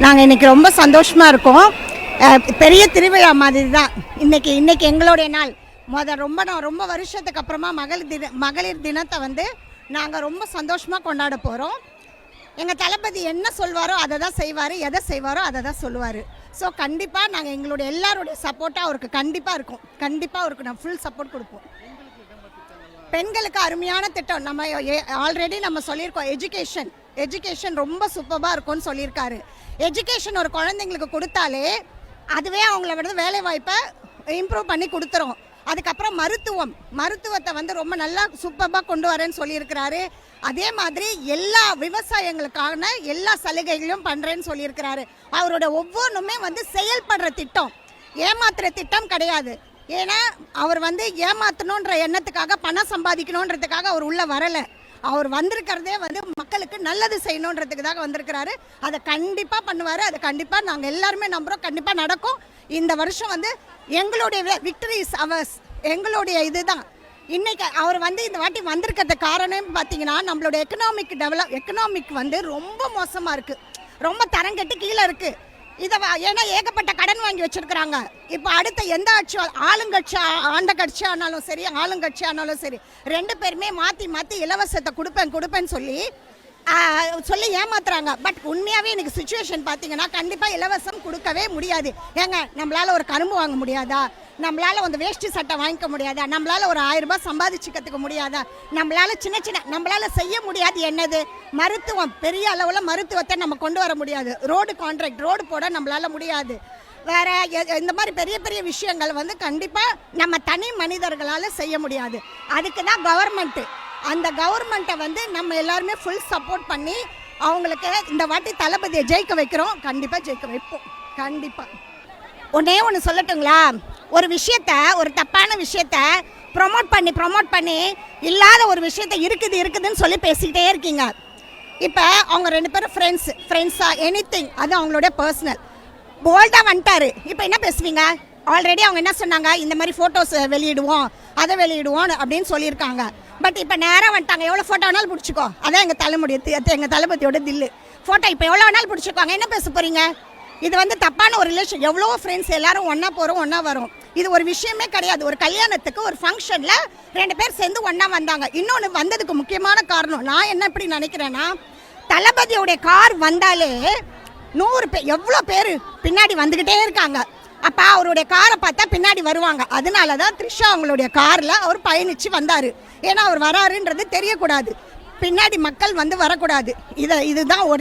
நாங்கள் இன்றைக்கி ரொம்ப சந்தோஷமாக இருக்கோம். பெரிய திருவிழா மாதிரி தான் இன்றைக்கி எங்களுடைய நாள். ரொம்ப வருஷத்துக்கு அப்புறமா மகளிர் தினத்தை வந்து நாங்கள் ரொம்ப சந்தோஷமாக கொண்டாட போகிறோம். எங்கள் தளபதி என்ன சொல்வாரோ அதை தான் செய்வார், எதை செய்வாரோ அதை தான் சொல்லுவார். ஸோ கண்டிப்பாக நாங்கள் எங்களுடைய எல்லாருடைய சப்போர்ட்டாக அவருக்கு கண்டிப்பாக இருக்கும். கண்டிப்பாக அவருக்கு நான் ஃபுல் சப்போர்ட் கொடுப்போம். பெண்களுக்கு அருமையான திட்டம் நம்ம ஆல்ரெடி நம்ம சொல்லியிருக்கோம். எஜுகேஷன் ரொம்ப சூப்பராக இருக்கும்னு சொல்லியிருக்காரு. எஜுகேஷன் ஒரு குழந்தைங்களுக்கு கொடுத்தாலே அதுவே அவங்கள விட வேலை வாய்ப்பை இம்ப்ரூவ் பண்ணி கொடுத்துரும். அதுக்கப்புறம் மருத்துவத்தை வந்து ரொம்ப நல்லா சூப்பராக கொண்டு வரேன்னு சொல்லியிருக்கிறாரு. அதே மாதிரி எல்லா விவசாயங்களுக்கான எல்லா சலுகைகளும் பண்ணுறேன்னு சொல்லியிருக்கிறாரு. அவரோட ஒவ்வொன்றுமே வந்து செயல்படுற திட்டம், ஏமாத்துற திட்டம் கிடையாது. ஏன்னா அவர் வந்து ஏமாற்றணுன்ற எண்ணத்துக்காக பணம் சம்பாதிக்கணுன்றதுக்காக அவர் உள்ளே வரலை. அவர் வந்திருக்கிறதே வந்து மக்களுக்கு நல்லது செய்யணுன்றதுக்காக வந்திருக்கிறாரு. அதை கண்டிப்பாக பண்ணுவார். அதை கண்டிப்பாக நாங்கள் எல்லாருமே நம்புகிறோம். கண்டிப்பாக நடக்கும். இந்த வருஷம் வந்து எங்களுடைய விக்டரிஸ் அவர்ஸ், எங்களுடைய இதுதான். இன்றைக்கி அவர் வந்து இந்த வாட்டி வந்திருக்கிறது காரணம் பார்த்தீங்கன்னா நம்மளோட எக்கனாமிக் வந்து ரொம்ப மோசமாக இருக்குது, ரொம்ப தரங்கெட்டு கீழே இருக்குது. ஏன்னா ஏகப்பட்ட கடன் வாங்கி வச்சிருக்கிறாங்க. இப்போ அடுத்த எந்த ஆளுங்கட்சி கட்சி ஆனாலும் சரி, ஆளுங்கட்சி ஆனாலும் சரி, ரெண்டு பேருமே மாற்றி இலவசத்தை கொடுப்பேன்னு சொல்லி ஏமாத்துறாங்க. பட் உண்மையாகவே எனக்கு சுச்சுவேஷன் பார்த்தீங்கன்னா கண்டிப்பாக இலவசம் கொடுக்கவே முடியாது. ஏங்க நம்மளால் ஒரு கரும்பு வாங்க முடியாதா? நம்மளால் வந்து வேஷ்டி சட்டை வாங்கிக்க முடியாதா? நம்மளால் ஒரு 1000 ரூபாய் சம்பாதிச்சுக்கிறதுக்கு முடியாதா? நம்மளால் செய்ய முடியாது. என்னது மருத்துவம், பெரிய அளவில் மருத்துவத்தை நம்ம கொண்டு வர முடியாது. ரோடு போட நம்மளால் முடியாது. வேறு இந்த மாதிரி பெரிய விஷயங்கள் வந்து கண்டிப்பாக நம்ம தனி மனிதர்களால் செய்ய முடியாது. அதுக்கு தான் கவர்மெண்ட்டு, அந்த கவர்மெண்ட்டை வந்து நம்ம எல்லாருமே ஃபுல் சப்போர்ட் பண்ணி அவங்களுக்கு இந்த வாட்டி தளபதியை ஜெயிக்க வைக்கிறோம். கண்டிப்பாக ஜெயிக்க வைப்போம். கண்டிப்பாக ஒன்று சொல்லட்டுங்களா? ஒரு விஷயத்த, ஒரு தப்பான விஷயத்த ப்ரொமோட் பண்ணி இல்லாத ஒரு விஷயத்த இருக்குதுன்னு சொல்லி பேசிக்கிட்டே இருக்கீங்க. இப்போ அவங்க ரெண்டு பேரும் ஃப்ரெண்ட்ஸாக எனிதிங், அது அவங்களுடைய பர்சனல். போல்டாக வந்துட்டாரு. இப்போ என்ன பேசுவீங்க? ஆல்ரெடி அவங்க என்ன சொன்னாங்க, இந்த மாதிரி ஃபோட்டோஸ் வெளியிடுவோம், அதை வெளியிடுவோம் அப்படின்னு சொல்லியிருக்காங்க. பட் இப்போ நேராக வந்துட்டாங்க. எவ்வளோ ஃபோட்டோ வேணாலும் பிடிச்சிக்கோ, அதான் எங்கள் தளபதியோட தில்லு. ஃபோட்டோ இப்போ எவ்வளோ வேணாலும் பிடிச்சிக்கோங்க, என்ன பேச போகிறீங்க? இது வந்து தப்பான ஒரு ரிலேஷன். எவ்வளோ ஃப்ரெண்ட்ஸ் எல்லாரும் ஒன்றா போகிறோம், ஒன்றா வரும். இது ஒரு விஷயமே கிடையாது. ஒரு கல்யாணத்துக்கு, ஒரு ஃபங்க்ஷனில் 2 பேர் சேர்ந்து ஒன்றா வந்தாங்க. இன்னொன்று வந்ததுக்கு முக்கியமான காரணம் நான் என்ன எப்படி நினைக்கிறேன்னா, தளபதியோடைய கார் வந்தாலே 100 பேர், எவ்வளோ பேர் பின்னாடி வந்துக்கிட்டே இருக்காங்க. அப்போ அவருடைய காரை பார்த்தா பின்னாடி வருவாங்க. அதனால தான் த்ரிஷா அவங்களுடைய காரில் அவர் பயணித்து வந்தார். ஏன்னா அவர் வராருன்றது தெரியக்கூடாது, பின்னாடி மக்கள் வந்து வரக்கூடாது. இதுதான் ஒரே